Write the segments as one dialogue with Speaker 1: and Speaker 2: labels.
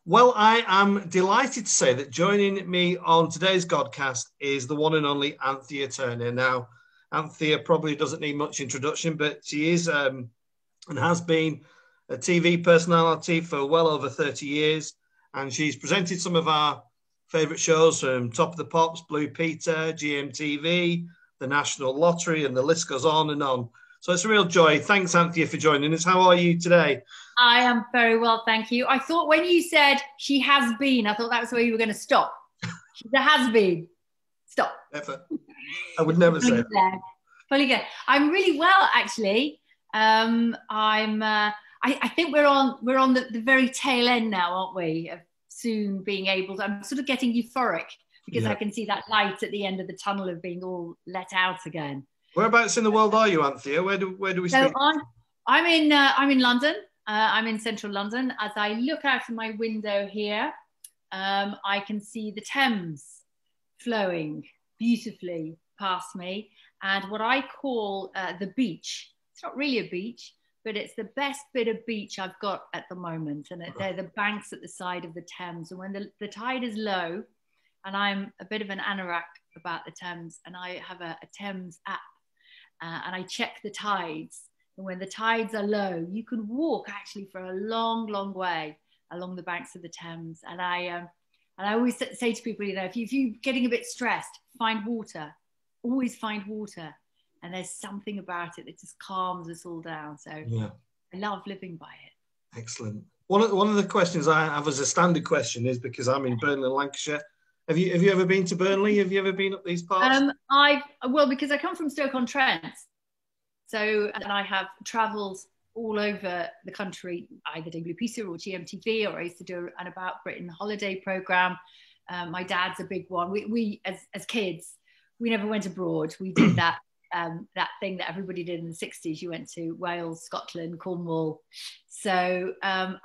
Speaker 1: Well, I am delighted to say that joining me on today's Godcast is the one and only Anthea Turner. Now, Anthea probably doesn't need much introduction, but she is and has been a TV personality for well over 30 years. And she's presented some of our favourite shows from Top of the Pops, Blue Peter, GMTV, the National Lottery, and the list goes on and on. So it's a real joy. Thanks, Anthea, for joining us. How are you today?
Speaker 2: I am very well, thank you. I thought when you said she has been, I thought that was where you were going to stop. She has been. Stop.
Speaker 1: Never. I would never say that.
Speaker 2: Fully good. I'm really well, actually. I think we're on the very tail end now, aren't we? Of soon being able to. I'm sort of getting euphoric because I can see that light at the end of the tunnel of being all let out again.
Speaker 1: Whereabouts in the world are you, Anthea? Where do we speak?
Speaker 2: I'm in London. I'm in central London. As I look out of my window here, I can see the Thames flowing beautifully past me, and what I call the beach. It's not really a beach, but it's the best bit of beach I've got at the moment, and they're the banks at the side of the Thames. And when the tide is low, and I'm a bit of an anorak about the Thames, and I have a Thames app, and I check the tides. And when the tides are low, you can walk actually for a long, long way along the banks of the Thames. And I always say to people, if you're getting a bit stressed, find water. Always find water. And there's something about it that just calms us all down. So I love living by it.
Speaker 1: Excellent. One of the questions I have as a standard question is, because I'm in Burnley, Lancashire. Have you ever been to Burnley? Have you ever been up these parts?
Speaker 2: Because I come from Stoke-on-Trent. So, and I have travelled all over the country, either Blue Peter or GMTV, or I used to do an About Britain holiday programme. My dad's a big one. We as kids, we never went abroad. We did that thing that everybody did in the 60s. You went to Wales, Scotland, Cornwall. So I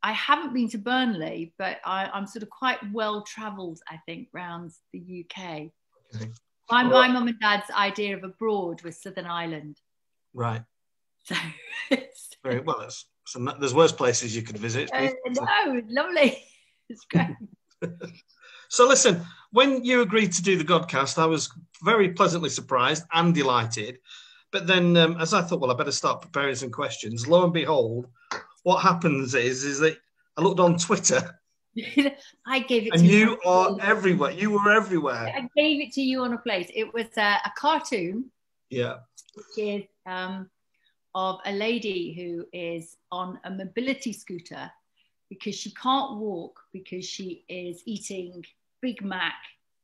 Speaker 2: haven't been to Burnley, but I'm sort of quite well travelled, I think, around the UK. Okay. My mum and dad's idea of abroad was Southern Ireland.
Speaker 1: Right.
Speaker 2: So
Speaker 1: very well. There's worse places you could visit.
Speaker 2: No, lovely. It's great.
Speaker 1: So listen, when you agreed to do the Godcast, I was very pleasantly surprised and delighted. But then, as I thought, well, I better start preparing some questions. Lo and behold, what happens is that I looked on Twitter.
Speaker 2: I gave it
Speaker 1: to you. And you are everywhere. You were everywhere.
Speaker 2: I gave it to you on a plate. It was a cartoon.
Speaker 1: Yeah.
Speaker 2: Which is of a lady who is on a mobility scooter because she can't walk because she is eating Big Mac,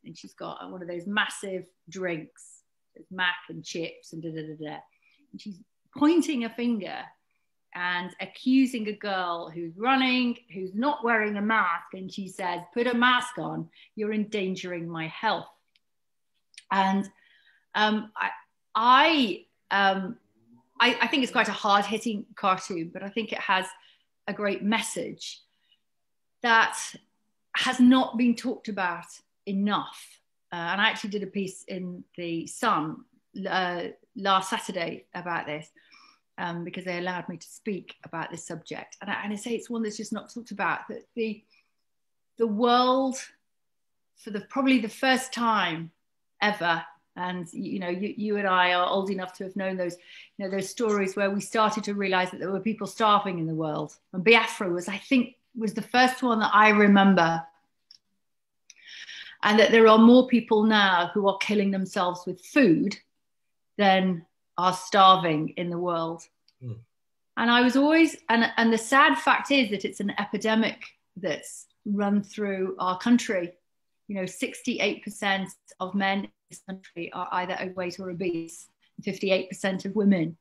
Speaker 2: and she's got one of those massive drinks, Mac and chips and da-da-da-da. And she's pointing a finger and accusing a girl who's running, who's not wearing a mask. And she says, put a mask on, you're endangering my health. And I think it's quite a hard-hitting cartoon, but I think it has a great message that has not been talked about enough. And I actually did a piece in The Sun last Saturday about this, because they allowed me to speak about this subject. And I say it's one that's just not talked about, that the world, for probably the first time ever, and you and I are old enough to have known those stories where we started to realize that there were people starving in the world. And Biafra was the first one that I remember. And that there are more people now who are killing themselves with food than are starving in the world. Mm. And I was always, and the sad fact is that it's an epidemic that's run through our country. 68% of men in this country are either overweight or obese, 58% of women.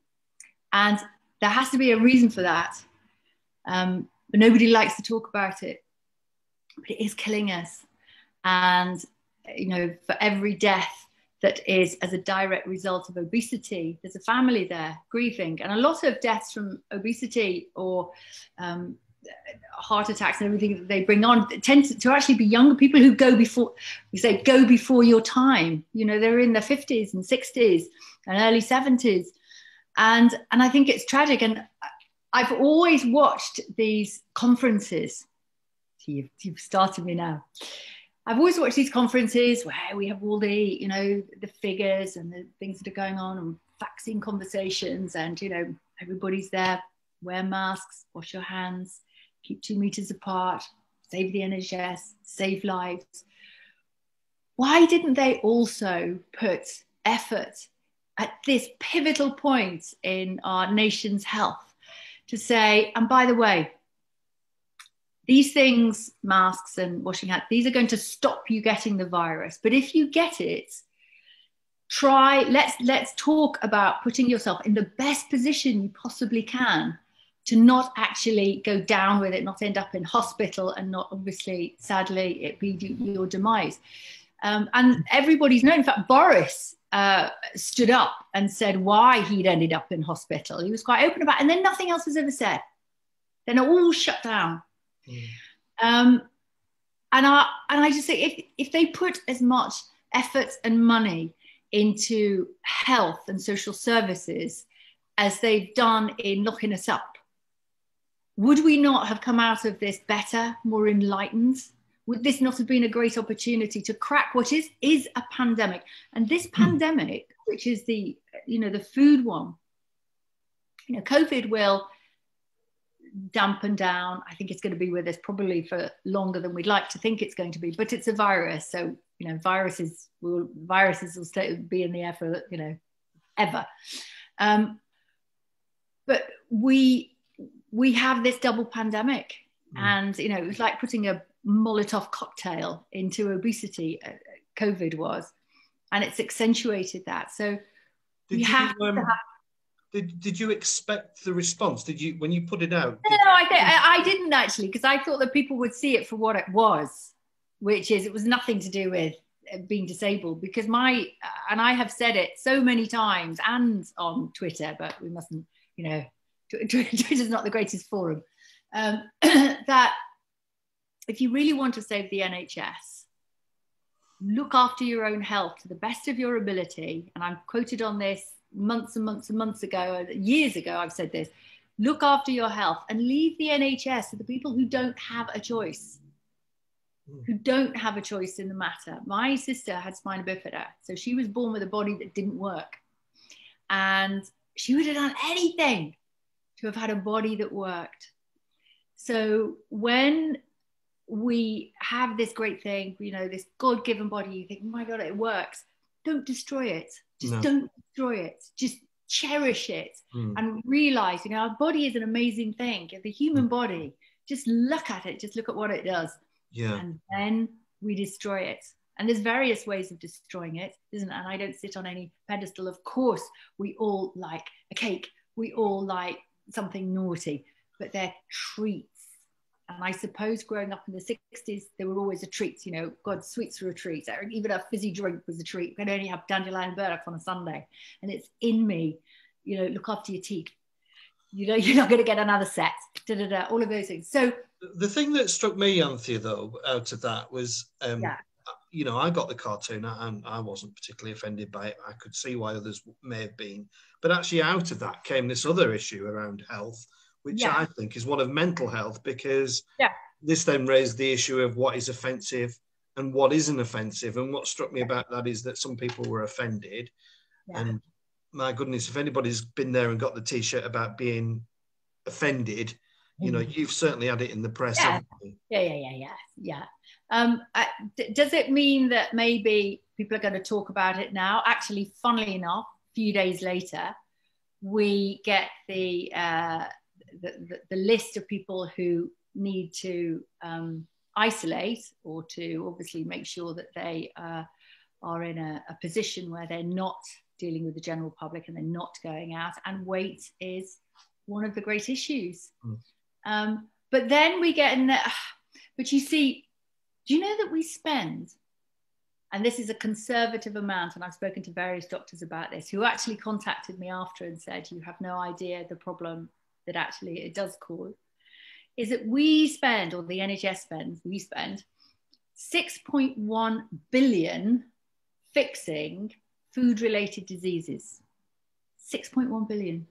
Speaker 2: And there has to be a reason for that. But nobody likes to talk about it. But it is killing us. And, for every death that is as a direct result of obesity, there's a family there grieving. And a lot of deaths from obesity or heart attacks and everything that they bring on tend to actually be younger people who go before your time. They're in their 50s and 60s and early 70s. And I think it's tragic. And I've always watched these conferences You've started me now. I've always watched these conferences where we have all the, you know, the figures and the things that are going on and vaccine conversations, and, you know, everybody's there, wear masks, wash your hands, keep 2 meters apart, save the NHS, save lives. Why didn't they also put effort at this pivotal point in our nation's health to say, and by the way, these things, masks and washing hands, these are going to stop you getting the virus. But if you get it, let's talk about putting yourself in the best position you possibly can to not actually go down with it, not end up in hospital, and not, obviously, sadly, it be your demise. And everybody's known. In fact, Boris stood up and said why he'd ended up in hospital. He was quite open about it, and then nothing else was ever said. Then it all shut down. And I just think if they put as much effort and money into health and social services as they've done in locking us up, would we not have come out of this better, more enlightened? Would this not have been a great opportunity to crack what is a pandemic? And this pandemic, which is the food one, you know, COVID will dampen down. I think it's going to be with us probably for longer than we'd like to think it's going to be, but it's a virus. So, you know, viruses will be in the air for, you know, ever. But we have this double pandemic, and, you know, it was like putting a Molotov cocktail into obesity, COVID was, and it's accentuated that. So
Speaker 1: Did you expect the response? Did you, when you put it out?
Speaker 2: No, I didn't actually, because I thought that people would see it for what it was, which is it was nothing to do with being disabled. Because and I have said it so many times and on Twitter, but we mustn't, you know, Twitter's not the greatest forum. That if you really want to save the NHS, look after your own health to the best of your ability. And I'm quoted on this months and months and months ago, years ago, I've said this: look after your health and leave the NHS to the people who don't have a choice, who don't have a choice in the matter. My sister had spina bifida, so she was born with a body that didn't work, and she would have done anything to have had a body that worked. So when we have this great thing, you know, this God-given body, you think, oh my God, it works. Don't destroy it. Don't destroy it. Just cherish it and realize, you know, our body is an amazing thing. The human body, just look at it. Just look at what it does.
Speaker 1: Yeah.
Speaker 2: And then we destroy it. And there's various ways of destroying it, isn't it? And I don't sit on any pedestal. Of course, we all like a cake. We all like something naughty, but they're treats. And I suppose growing up in the 60s, there were always a treat. You know, God, sweets were a treat. Even a fizzy drink was a treat. We could only have dandelion burdock on a Sunday. And it's in me, you know, look after your teeth. You know, you're not going to get another set. All of those things. So
Speaker 1: the thing that struck me, Anthea, though, out of that was, you know, I got the cartoon and I wasn't particularly offended by it. I could see why others may have been. But actually out of that came this other issue around health, which I think is one of mental health, because this then raised the issue of what is offensive and what isn't offensive. And what struck me about that is that some people were offended. And my goodness, if anybody's been there and got the T-shirt about being offended, you know, you've certainly had it in the press. Haven't you?
Speaker 2: Yeah. Does it mean that maybe people are going to talk about it now? Actually, funnily enough, a few days later, we get the list of people who need to isolate, or to obviously make sure that they are in a position where they're not dealing with the general public and they're not going out. And weight is one of the great issues. But then we get in there, but you see, do you know that we spend, and this is a conservative amount, and I've spoken to various doctors about this, who actually contacted me after and said, you have no idea the problem that actually it does cause, is that we spend, or the NHS spends, we spend 6.1 billion fixing food-related diseases. 6.1 billion.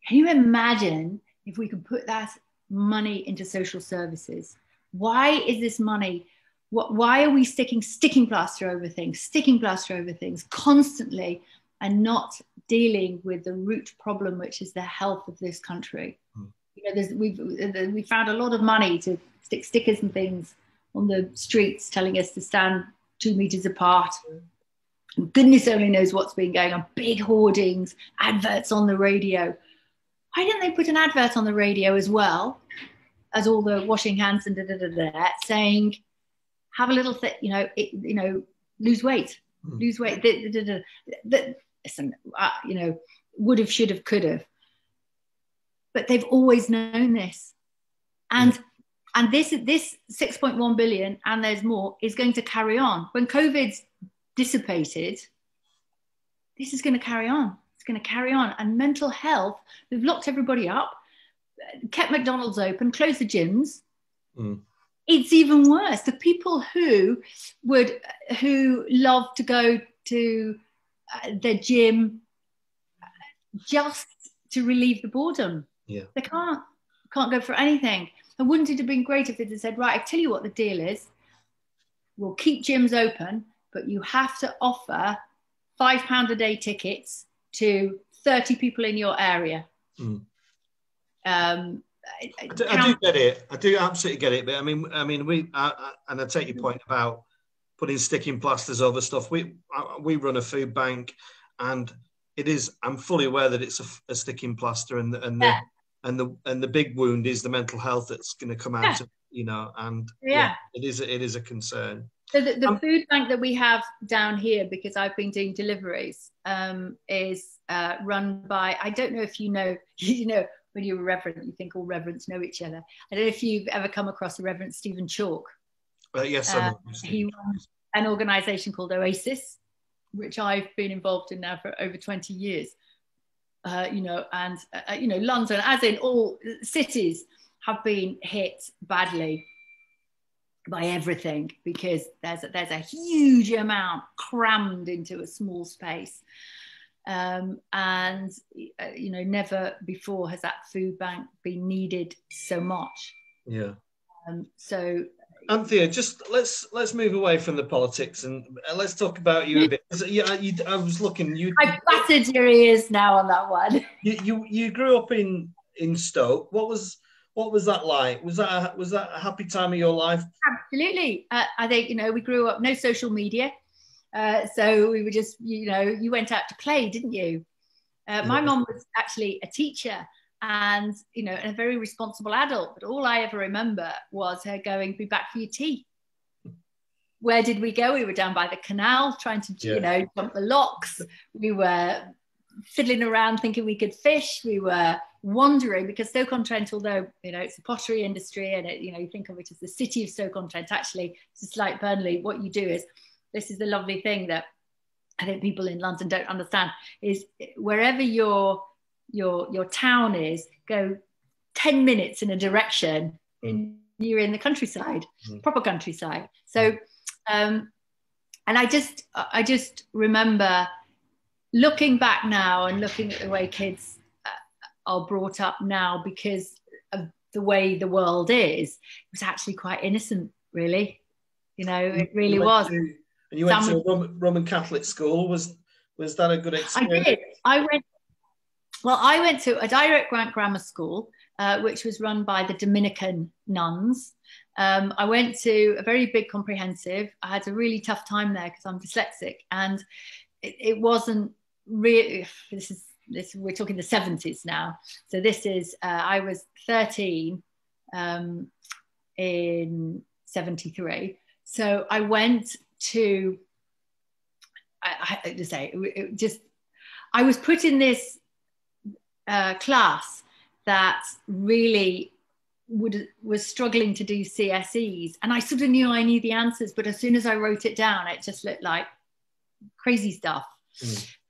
Speaker 2: Can you imagine if we could put that money into social services? why is this money? Why are we sticking plaster over things constantly, and not dealing with the root problem, which is the health of this country? You know, we found a lot of money to stick stickers and things on the streets telling us to stand 2 meters apart. And goodness only knows what's been going on. Big hoardings, adverts on the radio. Why didn't they put an advert on the radio as well as all the washing hands and saying, have a little lose weight, lose weight. Listen, you know, would have, should have, could have. But they've always known this. And this 6.1 billion, and there's more, is going to carry on. When COVID's dissipated, this is going to carry on. It's going to carry on. And mental health, they've locked everybody up, kept McDonald's open, closed the gyms. It's even worse. The people who love to go to the gym just to relieve the boredom.
Speaker 1: Yeah.
Speaker 2: They can't go for anything. And wouldn't it have been great if they had said, right, I tell you what the deal is. We'll keep gyms open, but you have to offer £5 a day tickets to 30 people in your area. I
Speaker 1: do get it. I do absolutely get it. But I mean, and I take your point about putting sticking plasters over stuff. We run a food bank, and it is. I'm fully aware that it's a sticking plaster, and the big wound is the mental health that's going to come out of, you know. And it is a concern.
Speaker 2: So the food bank that we have down here, because I've been doing deliveries, is run by, I don't know if you know, when you're a reverend, you think all reverends know each other. I don't know if you've ever come across the Reverend Stephen Chalk.
Speaker 1: Yes, I know.
Speaker 2: He runs an organisation called Oasis, which I've been involved in now for over 20 years. London, as in all cities, have been hit badly by everything, because there's a huge amount crammed into a small space. Never before has that food bank been needed so much.
Speaker 1: Yeah.
Speaker 2: So,
Speaker 1: Anthea, just let's move away from the politics and let's talk about you a bit. I was looking.
Speaker 2: I battered your ears now on that one.
Speaker 1: You grew up in Stoke. What was that like? Was that a happy time of your life?
Speaker 2: Absolutely. I think we grew up no social media. So we were just, you went out to play, didn't you? My mom was actually a teacher and, a very responsible adult. But all I ever remember was her going, be back for your tea. Where did we go? We were down by the canal trying to, jump the locks. We were fiddling around thinking we could fish. We were wandering, because Stoke-on-Trent, although, it's a pottery industry and, you think of it as the city of Stoke-on-Trent, actually, it's just like Burnley. What you do is, this is the lovely thing that I think people in London don't understand, is wherever your town is, go 10 minutes in a direction and you're in the countryside, proper countryside. So, and I just remember looking back now and looking at the way kids are brought up now, because of the way the world is, it was actually quite innocent, really. It really was.
Speaker 1: And you went to a Roman Catholic school. Was that a good experience?
Speaker 2: I did. I went to a direct grant grammar school, which was run by the Dominican nuns. I went to a very big comprehensive. I had a really tough time there because I'm dyslexic, and it wasn't really. We're talking the 70s now. So this is. I was 13 in 73. So I went to, I was put in this class that really was struggling to do CSEs, and I sort of knew I knew the answers, but as soon as I wrote it down, it just looked like crazy stuff.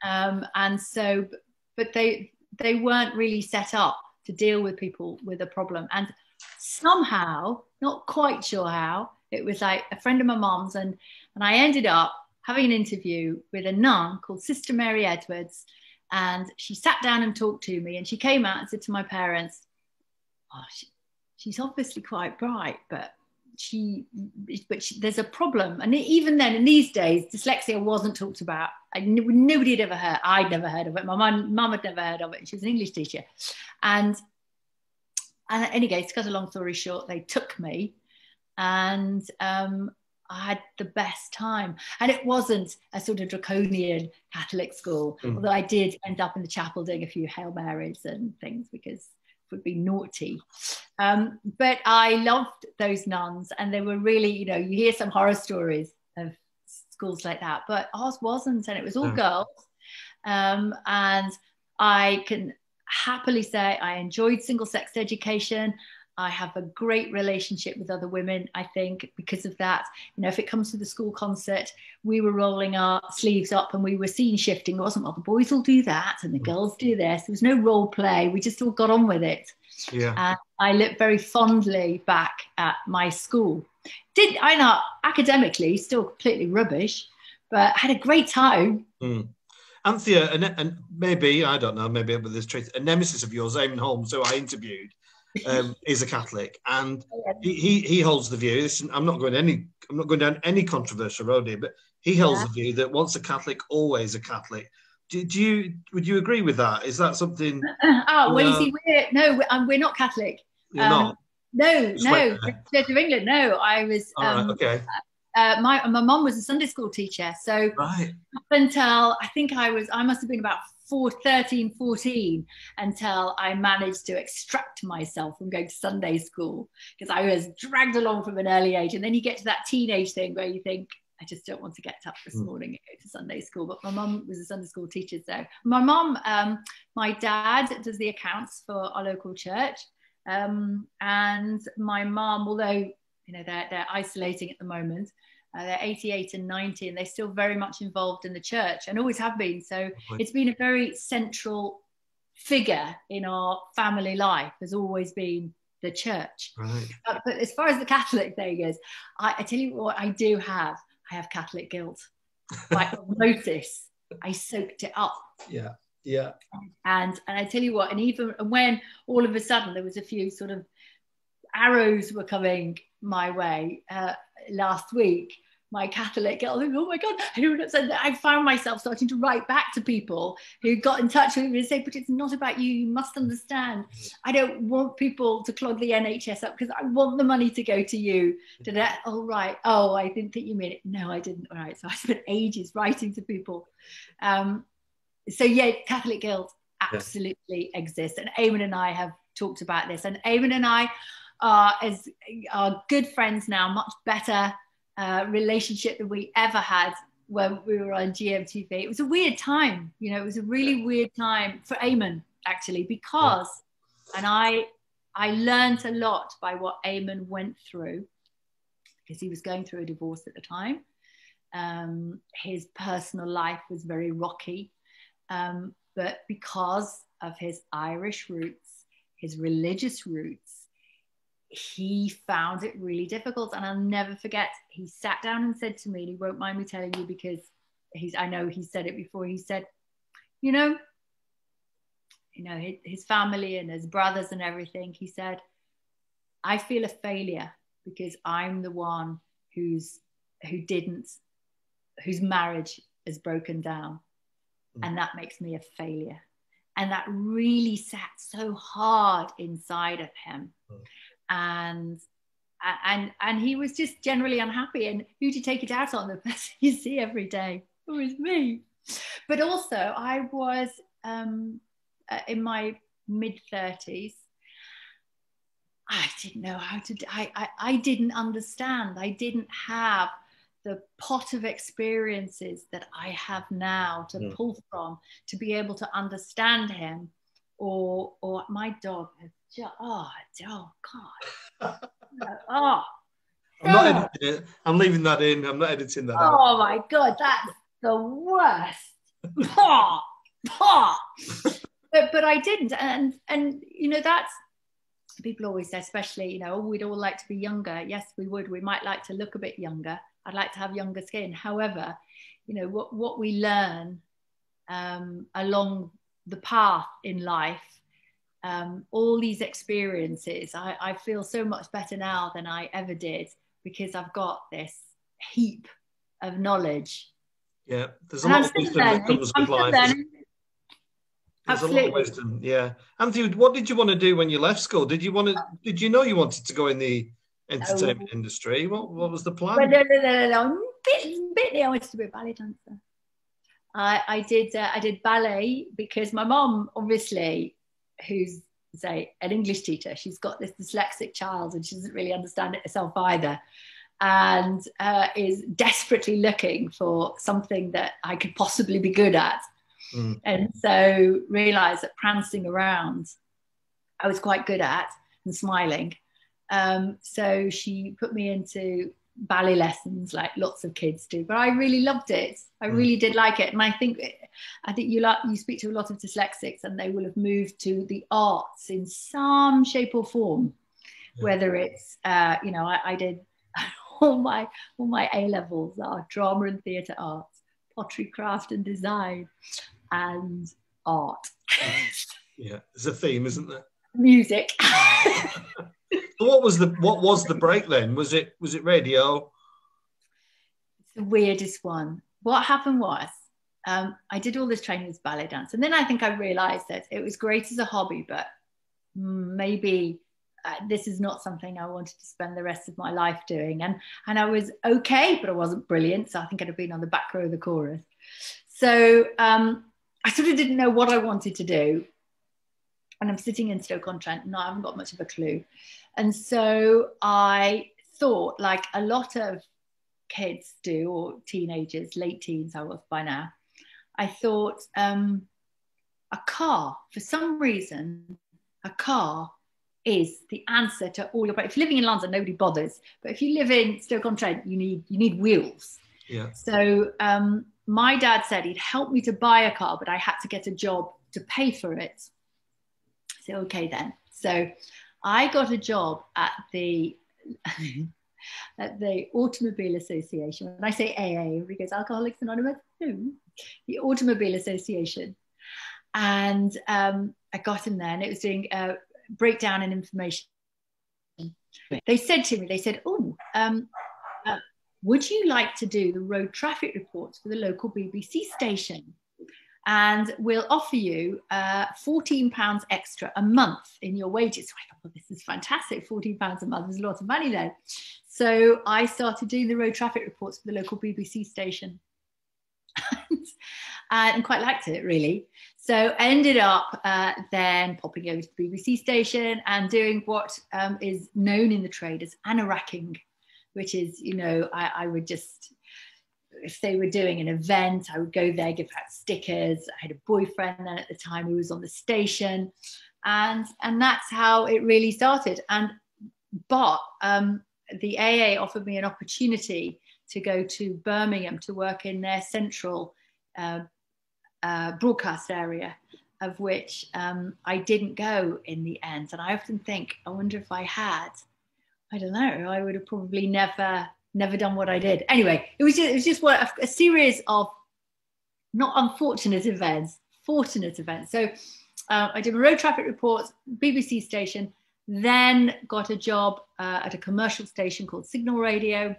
Speaker 2: And so, but they weren't really set up to deal with people with a problem, and somehow, not quite sure how, it was like a friend of my mom's, and I ended up having an interview with a nun called Sister Mary Edwards, and she sat down and talked to me, and she came out and said to my parents, she's obviously quite bright, but there's a problem. And even then, in these days, dyslexia wasn't talked about. Nobody had ever heard. I'd never heard of it. My mum had never heard of it. She was an English teacher. And anyway, to cut a long story short, they took me, and I had the best time. And it wasn't a sort of draconian Catholic school, although I did end up in the chapel doing a few Hail Marys and things because it would be naughty. But I loved those nuns, and they were really, you know, you hear some horror stories of schools like that, but ours wasn't, and it was all girls. And I can happily say I enjoyed single-sex education. I have a great relationship with other women, I think, because of that. You know, if it comes to the school concert, we were rolling our sleeves up and we were scene shifting. It wasn't, well, the boys will do that and the girls do this. There was no role play. We just all got on with it.
Speaker 1: Yeah.
Speaker 2: And I look very fondly back at my school. I know academically still completely rubbish, but had a great time.
Speaker 1: Anthea, and maybe, I don't know, maybe with this truth, a nemesis of yours, Eamon Holmes, who I interviewed, is a Catholic, and he holds the view. I'm not going down any controversial road here, but he holds the view that once a Catholic, always a Catholic. Would you agree with that? Is that something?
Speaker 2: You see, we're not Catholic.
Speaker 1: You're not.
Speaker 2: No, Church of England. No, I was.
Speaker 1: Okay.
Speaker 2: My mum was a Sunday school teacher, so up until I must have been about 13, 14 until I managed to extract myself from going to Sunday school, because I was dragged along from an early age. And then you get to that teenage thing where you think, I just don't want to get up this morning and go to Sunday school. But my mum was a Sunday school teacher. So my mum, my dad does the accounts for our local church. And my mum, although, you know, they're isolating at the moment, they're 88 and 90, and they're still very much involved in the church and always have been. So it's been a very central figure in our family life, has always been the church. But as far as the Catholic thing is, I tell you what I do have. I have Catholic guilt. By osmosis, I soaked it up.
Speaker 1: Yeah.
Speaker 2: And I tell you what, and even when all of a sudden there was a few sort of arrows were coming my way last week, my Catholic guilt, oh my God, I found myself starting to write back to people who got in touch with me and say, but it's not about you, you must understand. I don't want people to clog the NHS up because I want the money to go to you. Oh, right. Oh, I didn't think you meant it. No, I didn't. All right. So I spent ages writing to people. So yeah, Catholic guilt absolutely exists. And Eamon and I have talked about this. And Eamon and I are good friends now, much better relationship than we ever had when we were on GMTV. It was a weird time, you know, it was a really weird time for Eamon, actually, because, and I learned a lot by what Eamon went through, because he was going through a divorce at the time. His personal life was very rocky, but because of his Irish roots, his religious roots, he found it really difficult. And I'll never forget, he sat down and said to me, and he won't mind me telling you because I know he said it before, he said, you know, his family and his brothers and everything, he said, I feel a failure because I'm the one whose marriage is broken down, and that makes me a failure. And that really sat so hard inside of him. And he was just generally unhappy. And who do you take it out on? The person you see every day. It was me. But also, I was in my mid-30s. I didn't know how to. I didn't understand. I didn't have the pot of experiences that I have now to pull from to be able to understand him, or my dog has just, oh God.
Speaker 1: I'm not editing it. I'm leaving that in. I'm not editing that out.
Speaker 2: Oh my God, that's the worst. But I didn't. And you know, that's, people always say, especially, you know, oh, we'd all like to be younger. Yes, we would. We might like to look a bit younger. I'd like to have younger skin. However, you know, what we learn along the path in life, all these experiences, I feel so much better now than I ever did because I've got this heap of knowledge.
Speaker 1: Yeah, there's a
Speaker 2: And
Speaker 1: lot of wisdom that comes with life. There's a lot of wisdom, yeah. Anthea, what did you want to do when you left school? Did you know you wanted to go in the entertainment industry? What was the plan?
Speaker 2: No. Bitly, I wanted to be a ballet dancer. I did ballet because my mom, obviously, who's say an English teacher, she's got this dyslexic child and she doesn't really understand it herself either, and is desperately looking for something that I could possibly be good at. And so realized that prancing around I was quite good at and smiling. So she put me into ballet lessons like lots of kids do, but I really loved it. I really did like it. And I think you speak to a lot of dyslexics and they will have moved to the arts in some shape or form, whether it's I did all my A levels are drama and theatre arts, pottery, craft and design, and art.
Speaker 1: Yeah, there's a theme, isn't there?
Speaker 2: Music.
Speaker 1: What was the break then? Was it radio?
Speaker 2: It's the weirdest one. What happened was I did all this training as ballet dance, and then I think I realized that it was great as a hobby, but maybe this is not something I wanted to spend the rest of my life doing. And I was okay, but I wasn't brilliant, so I think I'd have been on the back row of the chorus. So I sort of didn't know what I wanted to do. And I'm sitting in Stoke-on-Trent and I haven't got much of a clue. And so I thought, like a lot of kids do, or teenagers, late teens I was by now, I thought a car, for some reason, a car is the answer to all your problems. If you're living in London, nobody bothers. But if you live in Stoke-on-Trent, you need wheels.
Speaker 1: Yeah.
Speaker 2: So my dad said he'd help me to buy a car, but I had to get a job to pay for it. So, okay then. So I got a job at the Automobile Association. When I say AA, everybody goes, Alcoholics Anonymous? No, the Automobile Association. And I got in there and it was doing a breakdown in information. They said to me, would you like to do the road traffic reports for the local BBC station? And we'll offer you £14 extra a month in your wages. So I thought, well, this is fantastic. £14 a month is a lot of money then. So I started doing the road traffic reports for the local BBC station. And quite liked it, really. So I ended up then popping over to the BBC station and doing what is known in the trade as anoracking, which is, I would just... if they were doing an event, I would go there, give out stickers. I had a boyfriend then at the time who was on the station. And that's how it really started. But the AA offered me an opportunity to go to Birmingham to work in their central broadcast area, of which I didn't go in the end. And I often think, I wonder if I had, I don't know, I would have probably never done what I did. Anyway, it was just a series of not unfortunate events, fortunate events. So I did road traffic reports, BBC station, then got a job at a commercial station called Signal Radio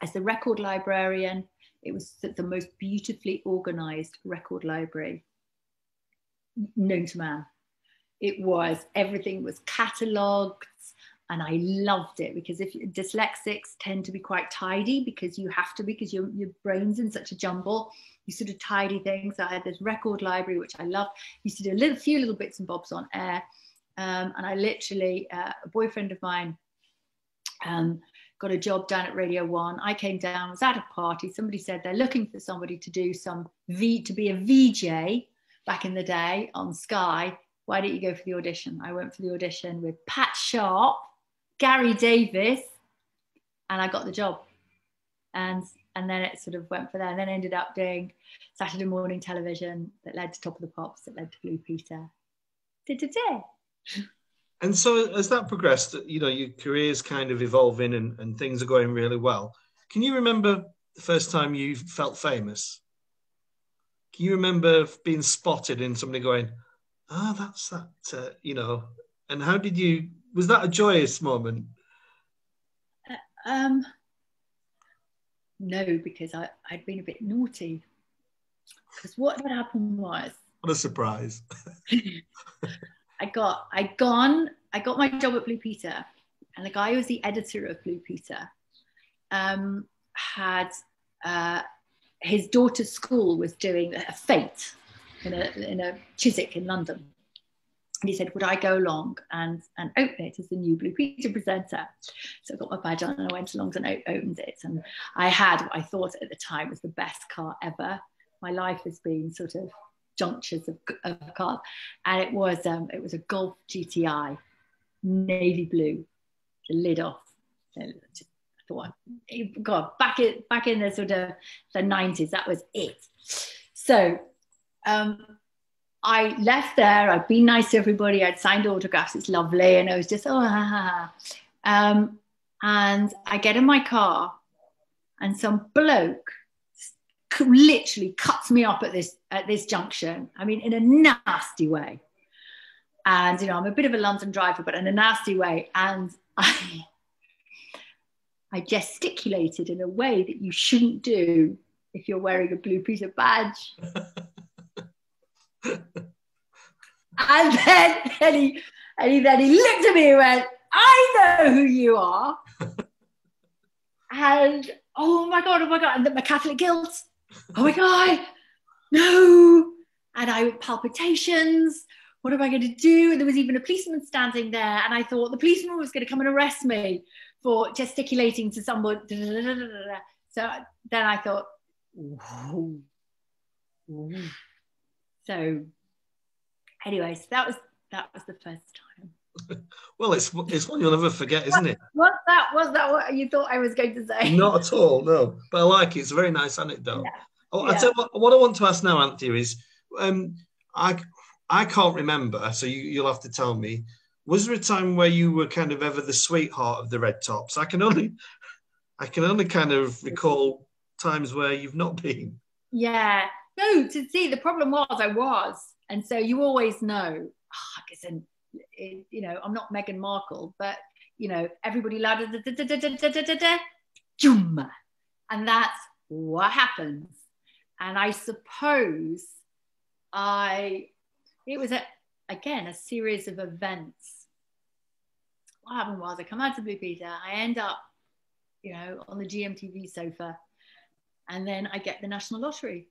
Speaker 2: as the record librarian. It was the most beautifully organized record library known to man. Everything was catalogued. And I loved it because dyslexics tend to be quite tidy because you have to, because your brain's in such a jumble. You sort of tidy things. So I had this record library, which I loved. Used to do a few little bits and bobs on air. And I literally, a boyfriend of mine got a job down at Radio 1. I came down, was at a party. Somebody said they're looking for somebody to do to be a VJ back in the day on Sky. Why don't you go for the audition? I went for the audition with Pat Sharp, Gary Davis, and I got the job. And then it sort of went for that, and then ended up doing Saturday morning television that led to Top of the Pops, that led to Blue Peter.
Speaker 1: And so as that progressed, your career's kind of evolving and things are going really well. Can you remember the first time you felt famous? Can you remember being spotted and somebody going, that's that, and how was that a joyous moment?
Speaker 2: No, because I'd been a bit naughty. Because what had happened was,
Speaker 1: what a surprise.
Speaker 2: I got my job at Blue Peter, and the guy who was the editor of Blue Peter had his daughter's school was doing a fete in a Chiswick in London. And he said, would I go along and open it as the new Blue Peter presenter? So I got my badge on and I went along and opened it. And I had what I thought at the time was the best car ever. My life has been sort of junctures of cars. And it was a Golf GTI, navy blue, the lid off. So just, I thought, God, back in the sort of the 90s, that was it. So I left there. I'd been nice to everybody. I'd signed autographs. It's lovely. And I was just, and I get in my car and some bloke literally cuts me up at this junction. I mean, in a nasty way. And, you know, I'm a bit of a London driver, but in a nasty way. And I gesticulated in a way that you shouldn't do if you're wearing a Blue Peter badge. And then he looked at me and went, I know who you are. And oh my God, and my Catholic guilt. Oh my God, no. And I had palpitations. What am I going to do? And there was even a policeman standing there. And I thought the policeman was going to come and arrest me for gesticulating to someone. So then I thought, whoa. So anyways, that was the first time.
Speaker 1: Well, it's one you'll never forget, isn't it?
Speaker 2: Was that what you thought I was going to say?
Speaker 1: Not at all, no. But I like it. It's a very nice anecdote.
Speaker 2: Yeah.
Speaker 1: Oh, I tell you what I want to ask now, Anthea, is I can't remember, so you'll have to tell me. Was there a time where you were kind of ever the sweetheart of the Red Tops? I can only kind of recall times where you've not been.
Speaker 2: Yeah. No, to see, the problem was I was. And so you always know, you know, I'm not Meghan Markle, but, you know, everybody loud, and that's what happens. And I suppose it was a series of events. What happened was I come out to Blue Peter, I end up, you know, on the GMTV sofa, and then I get the National Lottery.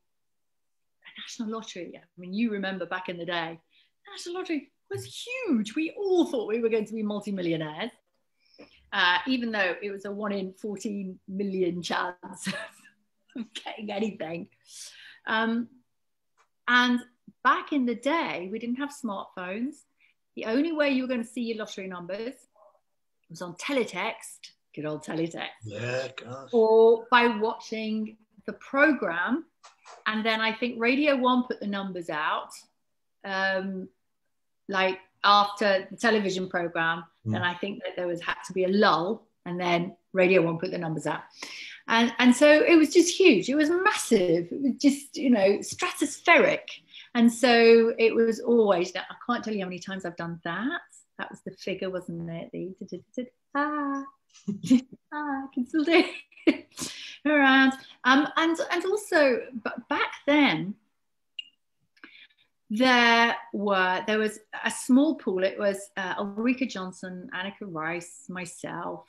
Speaker 2: National Lottery. I mean, you remember back in the day, the National Lottery was huge. We all thought we were going to be multimillionaires, even though it was a 1 in 14 million chance of getting anything. And back in the day, we didn't have smartphones. The only way you were going to see your lottery numbers was on teletext, good old teletext.
Speaker 1: Yeah, gosh.
Speaker 2: Or by watching the program. And then I think Radio 1 put the numbers out, like after the television program. Then I think that there had to be a lull, and then Radio 1 put the numbers out. And so it was just huge. It was massive. It was just, you know, stratospheric. And so it was always, I can't tell you how many times I've done that. That was the figure, wasn't it? I can still do it. Around. And also, but back then, there was a small pool. It was Ulrika Johnson, Anneka Rice, myself,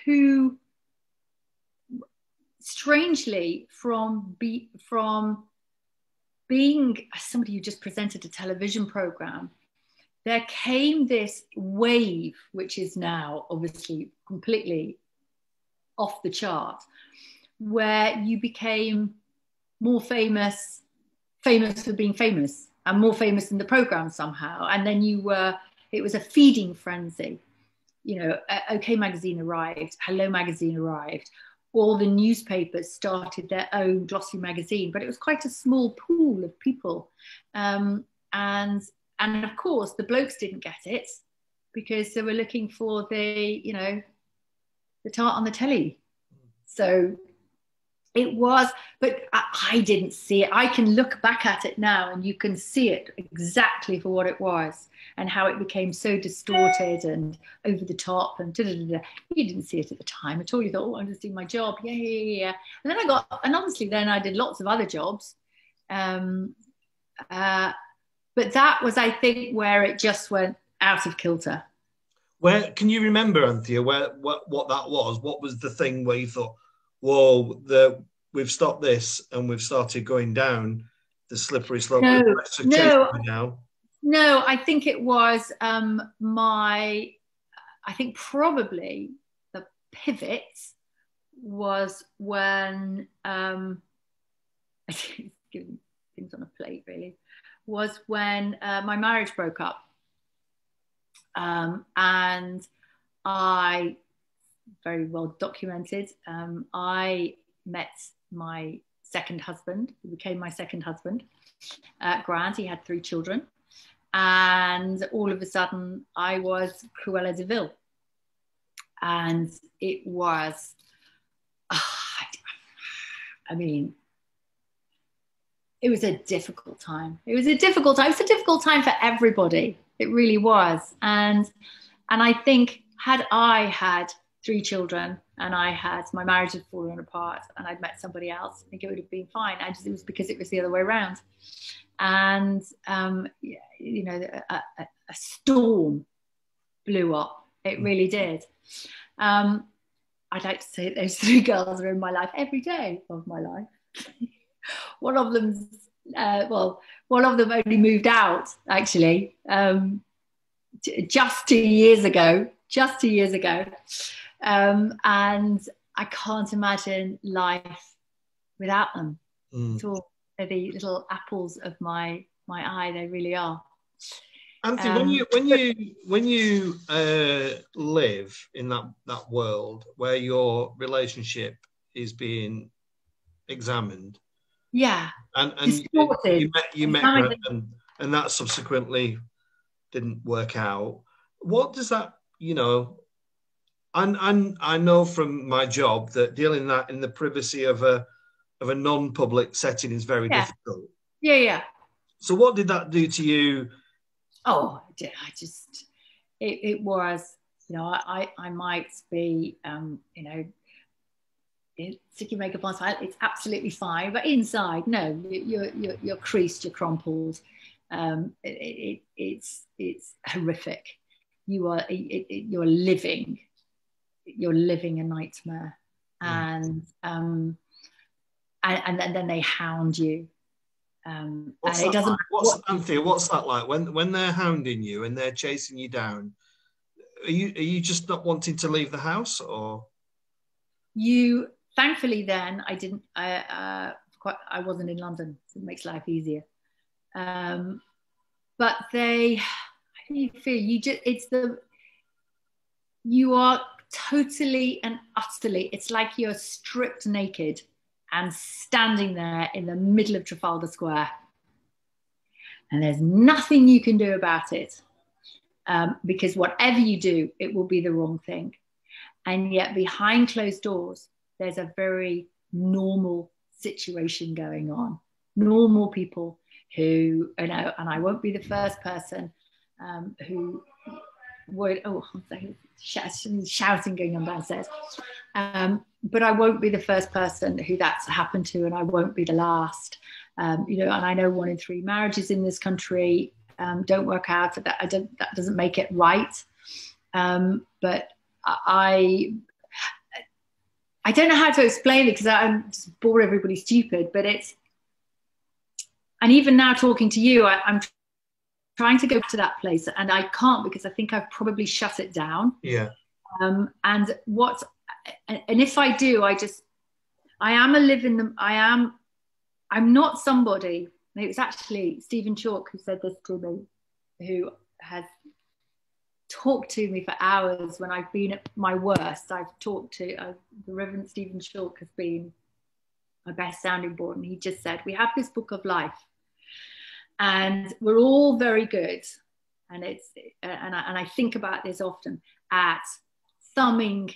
Speaker 2: who strangely from being somebody who just presented a television program, there came this wave, which is now obviously completely off the chart, where you became more famous for being famous and more famous in the program somehow. And then it was a feeding frenzy. You know, OK Magazine arrived, Hello Magazine arrived, all the newspapers started their own glossy magazine, but it was quite a small pool of people. And of course, the blokes didn't get it because they were looking for the tart on the telly. So It was, but I didn't see it. I can look back at it now and you can see it exactly for what it was and how it became so distorted and over the top and da-da-da-da. You didn't see it at the time at all. You thought, oh, I'm just doing my job. Yeah, yeah, yeah, yeah. And then and honestly, then I did lots of other jobs. But that was, I think, where it just went out of kilter.
Speaker 1: Where can you remember, Anthea, what that was? What was the thing where you thought, whoa, we've stopped this and we've started going down the slippery slope?
Speaker 2: No, I think it was I think probably the pivot was when giving things on a plate really, was when my marriage broke up. And I, very well documented, I met my second husband, who became my second husband, Grant. He had 3 children. And all of a sudden, I was Cruella de Vil. And it was, I mean, it was a difficult time. It was a difficult time for everybody. It really was. And I think had I had 3 children and my marriage had fallen apart and I'd met somebody else, I think it would have been fine. It was because it was the other way around. And, you know, a storm blew up. It really did. I'd like to say that those 3 girls are in my life every day of my life. One of them only moved out, actually, just 2 years ago. And I can't imagine life without them at all. They're the little apples of my eye. They really are.
Speaker 1: Anthony, when you live in that world where your relationship is being examined,
Speaker 2: yeah,
Speaker 1: and you met Grant, and that subsequently didn't work out. What does that, you know? And I know from my job that dealing that in the privacy of a non-public setting is very difficult.
Speaker 2: Yeah.
Speaker 1: So what did that do to you?
Speaker 2: Oh, it was, you know, I might be, you know, sticky makeup on side, it's absolutely fine, but inside, no, you're creased, you're crumpled. It's horrific. You're living a nightmare, and then they hound you.
Speaker 1: What's that like when they're hounding you and they're chasing you down? Are you just not wanting to leave the house, or
Speaker 2: you? Thankfully, then I didn't. I wasn't in London, so it makes life easier. But how do you feel? You are totally and utterly. It's like you're stripped naked and standing there in the middle of Trafalgar Square, and there's nothing you can do about it, because whatever you do, it will be the wrong thing. And yet behind closed doors, there's a very normal situation going on. Normal people who, you know, and I won't be the first person who would, shouting going on downstairs. But I won't be the first person who that's happened to, and I won't be the last. You know, and I know 1 in 3 marriages in this country don't work out. That doesn't make it right. But I don't know how to explain it because I'm just bore everybody stupid. But and even now talking to you, I'm trying to go to that place, and I can't because I think I've probably shut it down.
Speaker 1: Yeah.
Speaker 2: And if I do, I'm not somebody. It was actually Stephen Chalke who said this to me, who has talked to me for hours when I've been at my worst. I've talked to the Reverend Stephen Chalke has been my best sounding board, and he just said, we have this book of life, and we're all very good, and I think about this often, at thumbing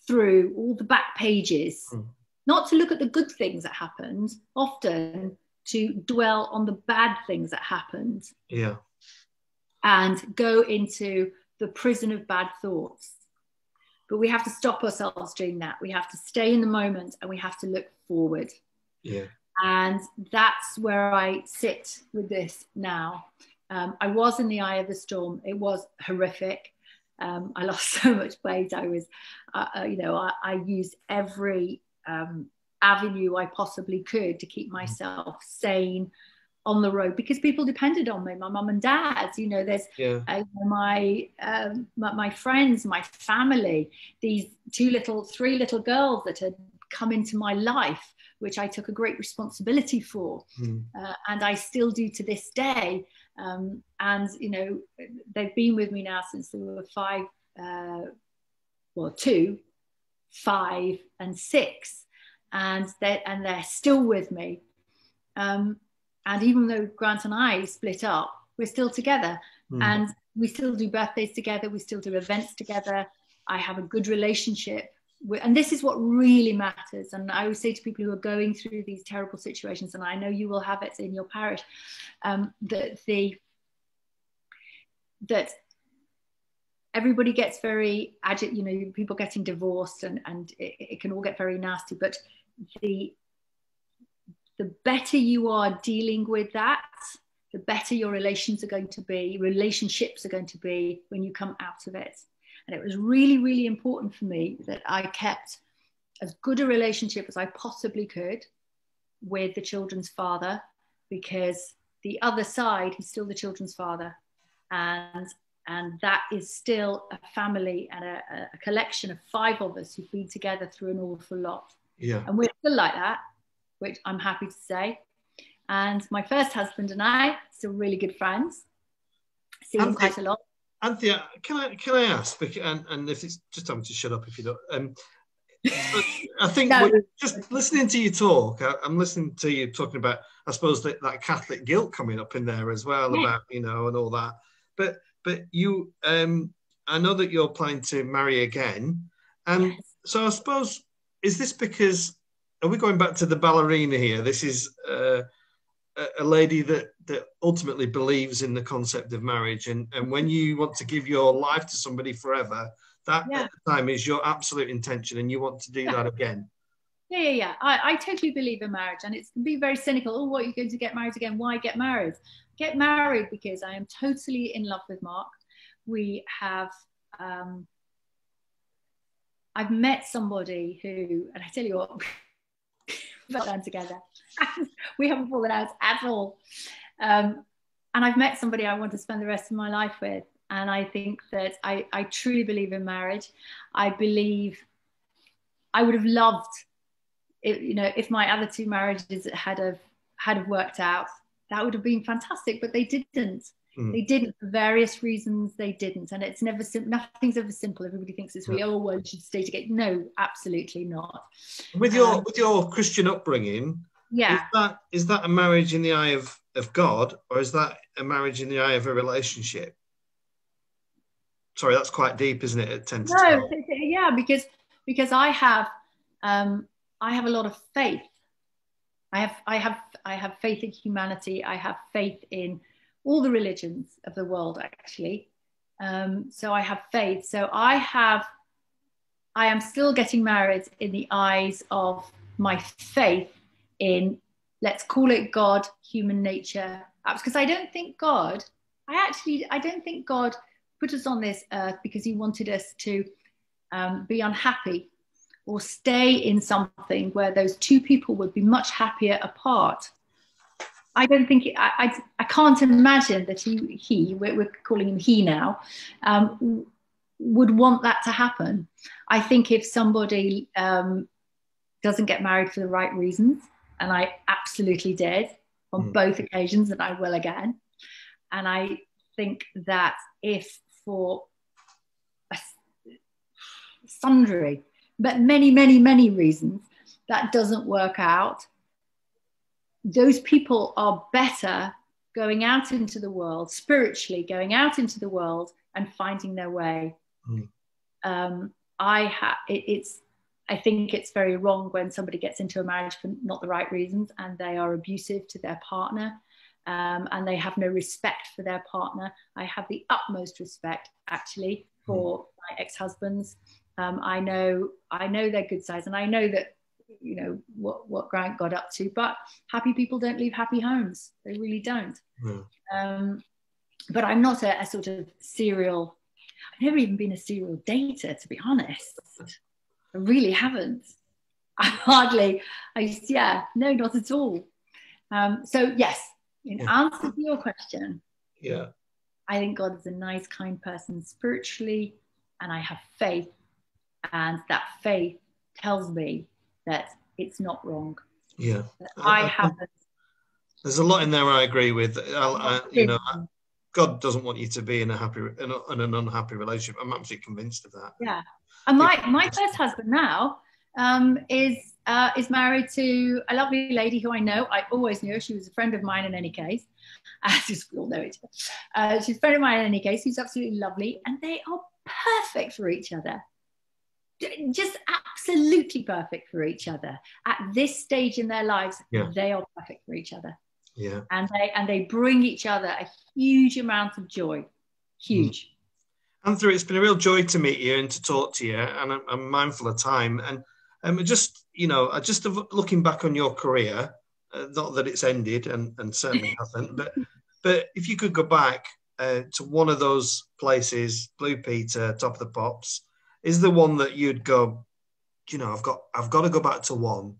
Speaker 2: through all the back pages not to look at the good things that happened, often to dwell on the bad things that happened.
Speaker 1: Yeah.
Speaker 2: And go into the prison of bad thoughts. But we have to stop ourselves doing that. We have to stay in the moment and we have to look forward.
Speaker 1: Yeah.
Speaker 2: And that's where I sit with this now. I was in the eye of the storm. It was horrific. I lost so much weight. I was, I used every avenue I possibly could to keep myself sane on the road, because people depended on me, my mum and dad. There's my friends, my family, these three little girls that had come into my life, which I took a great responsibility for, and I still do to this day. And they've been with me now since they were 2, 5, and 6, and they're still with me. And even though Grant and I split up, we're still together, and we still do birthdays together. We still do events together. I have a good relationship and this is what really matters. And I always say to people who are going through these terrible situations, and I know you will have it in your parish, that everybody gets very agitated, people getting divorced, and it can all get very nasty. But the better you are dealing with that, the better your relationships are going to be when you come out of it. And it was really, really important for me that I kept as good a relationship as I possibly could with the children's father, because the other side, he's still the children's father. And that is still a family and a collection of 5 of us who've been together through an awful lot.
Speaker 1: Yeah.
Speaker 2: And we're still like that, which I'm happy to say. And my first husband and I still really good friends. See him quite a lot.
Speaker 1: Anthea, can I ask? And if it's just time to shut up if you don't. I think
Speaker 2: No.
Speaker 1: Just listening to you talk, I'm listening to you talking about, I suppose, that Catholic guilt coming up in there as well, yeah. About and all that. But you, I know that you're planning to marry again, and yes. So I suppose, is this because, are we going back to the ballerina here? This is a lady that ultimately believes in the concept of marriage, and when you want to give your life to somebody forever, that at the time is your absolute intention, and you want to do that again.
Speaker 2: Yeah. I totally believe in marriage, and it's can be very cynical. Oh, what, are you going to get married again? Why get married? Get married because I am totally in love with Mark. We have, I've met somebody who, and I tell you what, we fell down together. We haven't fallen out at all. And I've met somebody I want to spend the rest of my life with. And I think that I truly believe in marriage. I believe I would have loved, if my other 2 marriages had worked out, that would have been fantastic, but they didn't. They didn't for various reasons. They didn't, and it's never nothing's ever simple. Everybody thinks it's really, well, you should stay together. No, absolutely not.
Speaker 1: With your Christian upbringing,
Speaker 2: yeah,
Speaker 1: is that a marriage in the eye of God, or is that a marriage in the eye of a relationship? Sorry, that's quite deep, isn't it? At 10 to 12.
Speaker 2: Yeah, because I have a lot of faith. I have faith in humanity. I have faith in all the religions of the world, actually. So I have faith. So I am still getting married in the eyes of my faith in, let's call it God, human nature. Because I don't think God put us on this earth because he wanted us to be unhappy or stay in something where those 2 people would be much happier apart. I don't think, I can't imagine that we're calling him he now, would want that to happen. I think if somebody doesn't get married for the right reasons, and I absolutely did on both occasions, and I will again. And I think that if for sundry, but many, many, many reasons, that doesn't work out, those people are better going out into the world, spiritually going out into the world and finding their way. I think it's very wrong when somebody gets into a marriage for not the right reasons and they are abusive to their partner, and they have no respect for their partner. I have the utmost respect, actually, for my ex-husbands. I know their good sides, and I know that, you know, what Grant got up to, but happy people don't leave happy homes. They really don't. But I'm not a sort of serial, I've never even been a serial dater, to be honest. I really haven't. No, not at all. So yes, in answer to your question, I think God is a nice, kind person spiritually, and I have faith, and that faith tells me that it's not wrong.
Speaker 1: Yeah,
Speaker 2: I haven't.
Speaker 1: There's a lot in there I agree with. You know, God doesn't want you to be in an unhappy relationship. I'm absolutely convinced of that.
Speaker 2: Yeah, and my first husband now is married to a lovely lady who I know. I always knew her. She was a friend of mine in any case. As we all know it. She's a friend of mine in any case. She's absolutely lovely, and they are perfect for each other. Just absolutely perfect for each other at this stage in their lives. They are perfect for each other. And they bring each other a huge amount of joy. Huge.
Speaker 1: Anthea, it's been a real joy to meet you and to talk to you, and I'm mindful of time. And just, you know, just looking back on your career, not that it's ended, and certainly hasn't, but if you could go back to one of those places, Blue Peter, Top of the Pops, is there one that you'd go, you know, I've got to go back to one.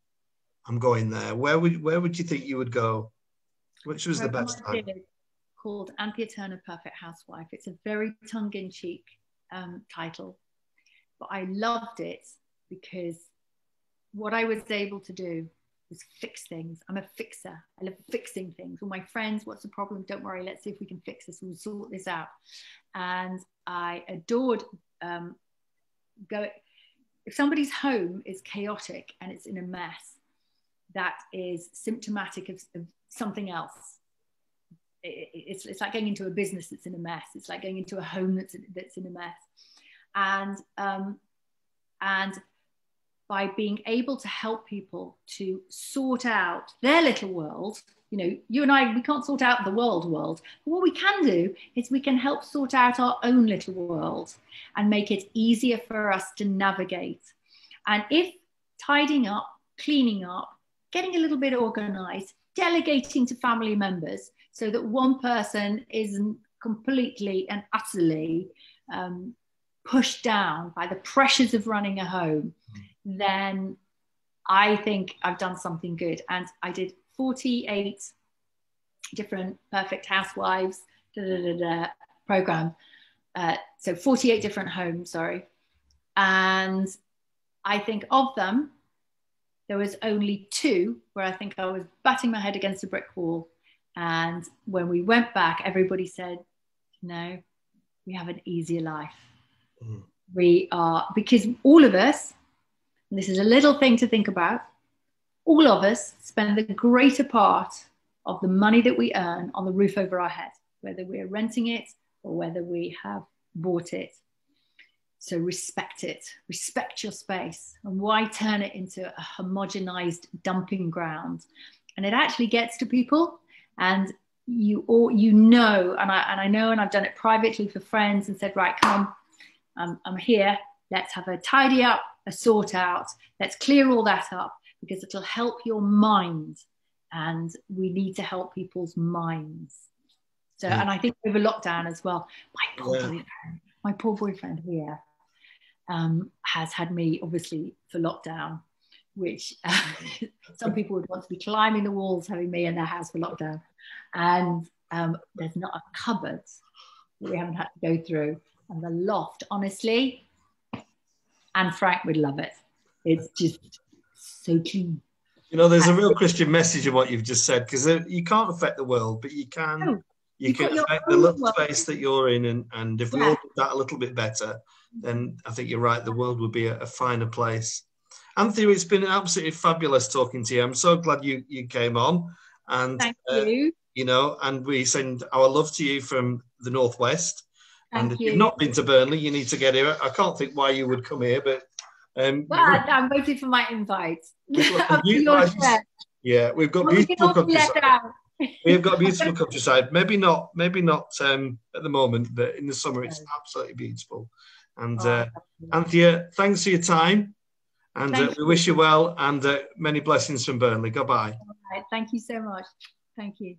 Speaker 1: I'm going there. Where would you think you would go? Which was the best time?
Speaker 2: Called Anthea Turner, Perfect Housewife. It's a very tongue-in-cheek title, but I loved it because what I was able to do was fix things. I'm a fixer. I love fixing things. All my friends, what's the problem? Don't worry, let's see if we can fix this. We'll sort this out. And I adored if somebody's home is chaotic and it's in a mess, that is symptomatic of something else. It's like going into a business that's in a mess. It's like going into a home that's in a mess. And by being able to help people to sort out their little world, you know, you and I, we can't sort out the world. But what we can do is we can help sort out our own little world and make it easier for us to navigate. And if tidying up, cleaning up, getting a little bit organized, delegating to family members so that one person isn't completely and utterly pushed down by the pressures of running a home, then I think I've done something good. And I did 48 different Perfect Housewives program. So 48 different homes, sorry. And I think of them, there was only 2 where I think I was batting my head against a brick wall. And when we went back, everybody said, no, we have an easier life. We are, because all of us, and this is a little thing to think about, all of us spend the greater part of the money that we earn on the roof over our head, whether we're renting it or whether we have bought it. So respect it, respect your space. And why turn it into a homogenized dumping ground? And it actually gets to people, and you know, and I know, and I've done it privately for friends and said, right, come on, I'm here. Let's have a tidy up, a sort out. Let's clear all that up, because it'll help your mind. And we need to help people's minds. So, and I think over lockdown as well, my poor boyfriend here has had me obviously for lockdown, which some people would want to be climbing the walls having me in their house for lockdown. And there's not a cupboard that we haven't had to go through. And the loft, honestly, and Frank would love it. It's just so clean.
Speaker 1: You know, there's a real Christian message in what you've just said, because you can't affect the world, but you can. You can affect the little space that you're in, and if we all did that a little bit better, then I think you're right, the world would be a finer place. Anthea, it's been absolutely fabulous talking to you. I'm so glad you came on. And
Speaker 2: thank you.
Speaker 1: You know, and we send our love to you from the Northwest. And if you've not been to Burnley, you need to get here. I can't think why you would come here, but
Speaker 2: I'm waiting for my invite.
Speaker 1: Yeah, we've got beautiful countryside. We've got beautiful countryside. Maybe not at the moment, but in the summer it's absolutely beautiful. And Anthea, thanks for your time, and we wish you well, and many blessings from Burnley. Goodbye.
Speaker 2: All right, thank you so much. Thank you.